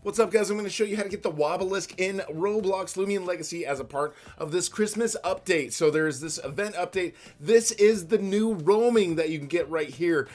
What's up, guys? I'm going to show you how to get the WABALISC in Roblox Loomian Legacy as a part of this Christmas update. So there's this event update. This is the new roaming that you can get right here.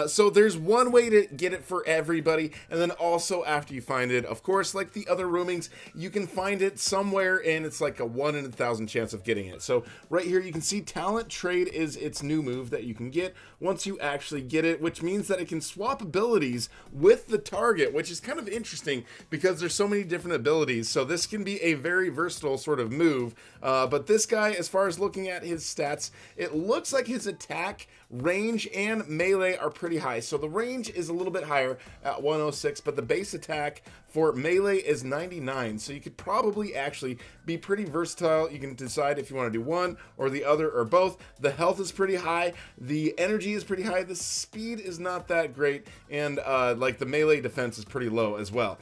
So there's one way to get it for everybody, and then also after you find it, of course, like the other roamings, you can find it somewhere, and it's like a 1 in 1,000 chance of getting it. So right here, you can see Talent Trade is its new move that you can get once you actually get it, which means that it can swap abilities with the target, which is kind of interesting, because there's so many different abilities. So this can be a very versatile sort of move. But this guy, as far as looking at his stats, it looks like his attack, range, and melee are pretty high. So the range is a little bit higher at 106, but the base attack for melee is 99. So you could probably actually be pretty versatile. You can decide if you want to do one or the other or both. The health is pretty high. The energy is pretty high. The speed is not that great. And like the melee defense is pretty low as well.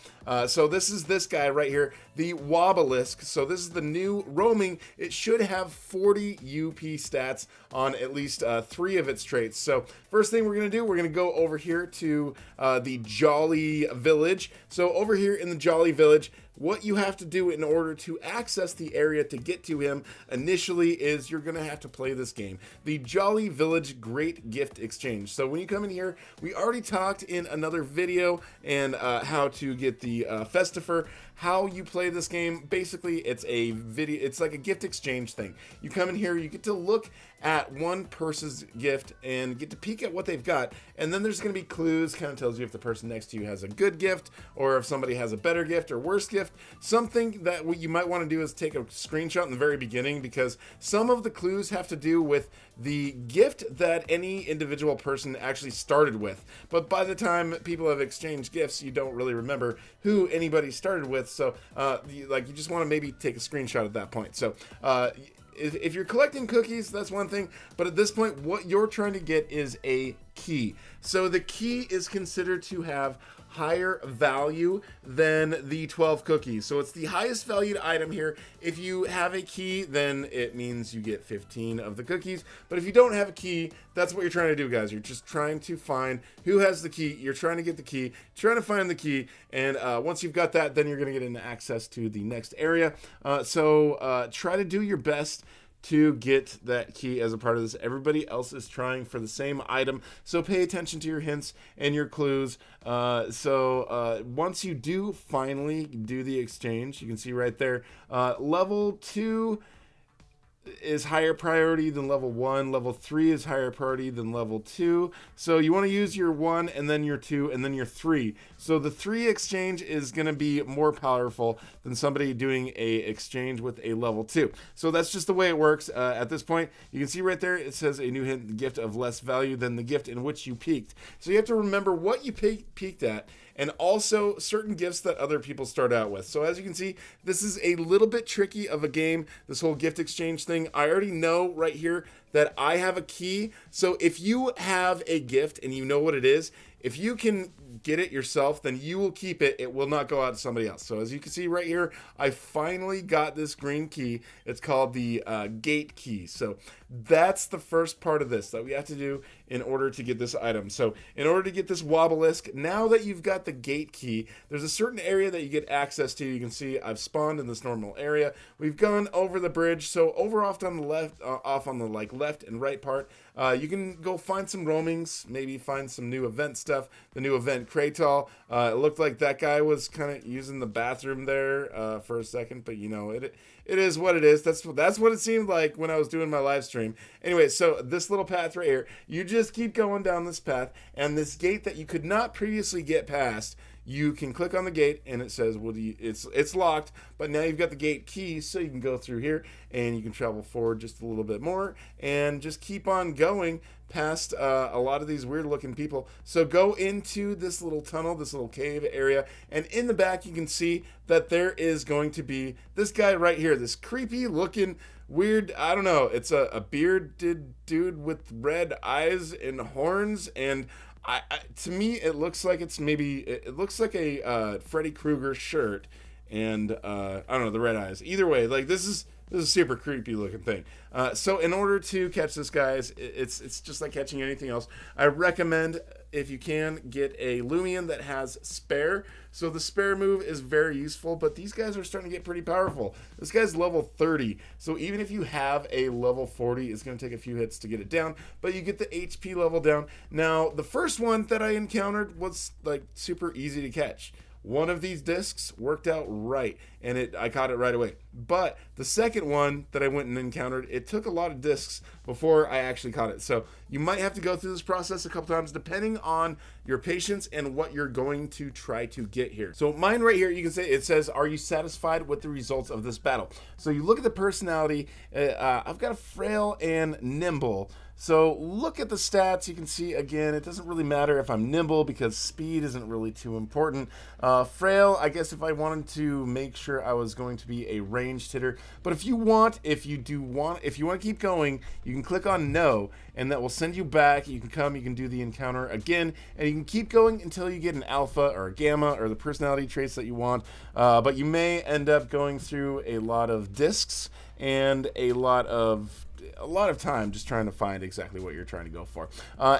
So this is this guy right here, the WABALISC. So this is the new roaming. It should have 40 UP stats on at least 3 of its traits. So first thing we're going to do, we're going to go over here to the Jolly Village. So over here in the Jolly Village, what you have to do in order to access the area to get to him initially is you're going to have to play this game, the Jolly Village Great Gift Exchange. So when you come in here, we already talked in another video and how to get the Festifer, how you play this game. Basically, it's a video, it's like a gift exchange thing. You come in here, you get to look at one person's gift and get to peek at what they've got, and then there's going to be clues, kind of tells you if the person next to you has a good gift or if somebody has a better gift or worse gift. Something that what you might want to do is take a screenshot in the very beginning, because some of the clues have to do with the gift that any individual person actually started with, but by the time people have exchanged gifts, you don't really remember who anybody started with. So you just want to maybe take a screenshot at that point. So if you're collecting cookies, that's one thing, but at this point, what you're trying to get is a key. So the key is considered to have higher value than the 12 cookies. So it's the highest valued item here. If you have a key, then it means you get 15 of the cookies. But if you don't have a key, that's what you're trying to do, guys. You're just trying to find who has the key. You're trying to get the key, trying to find the key. And once you've got that, then you're going to get into access to the next area. So try to do your best to get that key as a part of this. Everybody else is trying for the same item, so pay attention to your hints and your clues. Once you do finally do the exchange, you can see right there, level 2 is higher priority than level 1. Level 3 is higher priority than level 2. So you want to use your 1 and then your 2 and then your 3. So the 3 exchange is going to be more powerful than somebody doing a exchange with a level 2. So that's just the way it works. At this point, you can see right there, it says a new hint, the gift of less value than the gift in which you peaked. So you have to remember what you peaked at, and also certain gifts that other people start out with. So as you can see, this is a little bit tricky of a game, this whole gift exchange thing. I already know right here that I have a key. So if you have a gift and you know what it is, if you can get it yourself, then you will keep it. It will not go out to somebody else. So as you can see right here, I finally got this green key. It's called the gate key. So that's the first part of this that we have to do in order to get this item. So in order to get this WABALISC, now that you've got the gate key, there's a certain area that you get access to. You can see I've spawned in this normal area. We've gone over the bridge. So over off on the left, off on the left and right part, you can go find some roamings, maybe find some new event stuff. The new event Kratal. It looked like that guy was kind of using the bathroom there for a second, but you know, it is what it is. That's what it seemed like when I was doing my live stream. Anyway, so this little path right here, you just keep going down this path, and this gate that you could not previously get past, you can click on the gate and it says, well, it's locked, but now you've got the gate key, so you can go through here and you can travel forward just a little bit more and just keep on going past a lot of these weird looking people. So go into this little tunnel, this little cave area, and in the back you can see that there is going to be this guy right here, this creepy looking weird, I don't know, it's a bearded dude with red eyes and horns, and to me, it looks like it looks like a Freddy Krueger shirt, and I don't know, the red eyes. Either way, like this is This is a super creepy looking thing. So in order to catch this, guys, it's just like catching anything else. I recommend, if you can, get a Loomian that has spare. So the spare move is very useful, but these guys are starting to get pretty powerful. This guy's level 30, so even if you have a level 40, it's going to take a few hits to get it down, but you get the HP level down. Now, the first one that I encountered was like super easy to catch. One of these discs worked out right, and I caught it right away. But the second one that I went and encountered, it took a lot of discs before I actually caught it. So you might have to go through this process a couple times depending on your patience and what you're going to try to get here. So mine right here, you can say, it says, are you satisfied with the results of this battle? So you look at the personality. I've got a frail and nimble. So look at the stats. You can see, again, it doesn't really matter if I'm nimble because speed isn't really too important. Frail, I guess if I wanted to make sure I was going to be a ranged hitter. But if you want to keep going, you can click on no, and that will send you back. You can come, you can do the encounter again, and you can keep going until you get an alpha or a gamma or the personality traits that you want. But you may end up going through a lot of discs and a lot of time just trying to find exactly what you're trying to go for.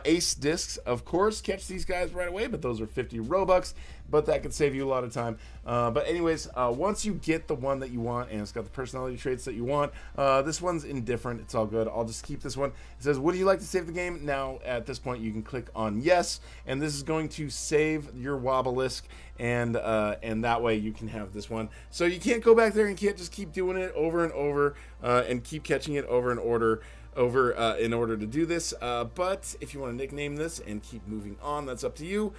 Ace discs, of course, catch these guys right away, but those are 50 Robux, but that could save you a lot of time. But anyways, once you get the one that you want and it's got the personality traits that you want, this one's indifferent. It's all good. I'll just keep this one. It says, would you like to save the game? Now, at this point, you can click on yes, and this is going to save your WABALISC, and that way you can have this one. So you can't go back there and can't just keep doing it over and over and keep catching it over in order to do this. But if you want to nickname this and keep moving on, that's up to you.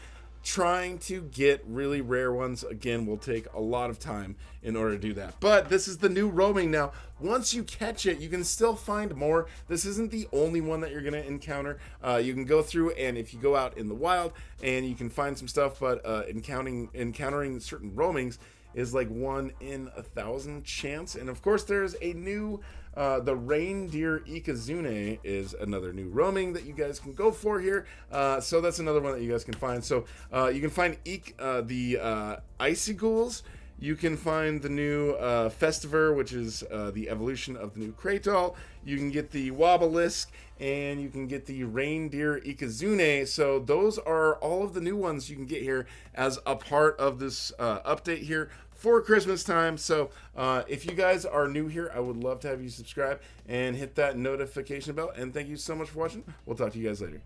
Trying to get really rare ones, again, will take a lot of time in order to do that. But this is the new roaming now. Once you catch it, you can still find more. This isn't the only one that you're going to encounter. You can go through, and if you go out in the wild, and you can find some stuff, but encountering certain roamings is like 1 in 1,000 chance. And of course, there's a new the reindeer Ikazune is another new roaming that you guys can go for here. So that's another one that you guys can find. So you can find the icy ghouls. You can find the new Festiver, which is the evolution of the new Kratal. You can get the WABALISC, and you can get the reindeer Ikazune. So those are all of the new ones you can get here as a part of this update here for Christmas time. So if you guys are new here, I would love to have you subscribe and hit that notification bell. And thank you so much for watching. We'll talk to you guys later.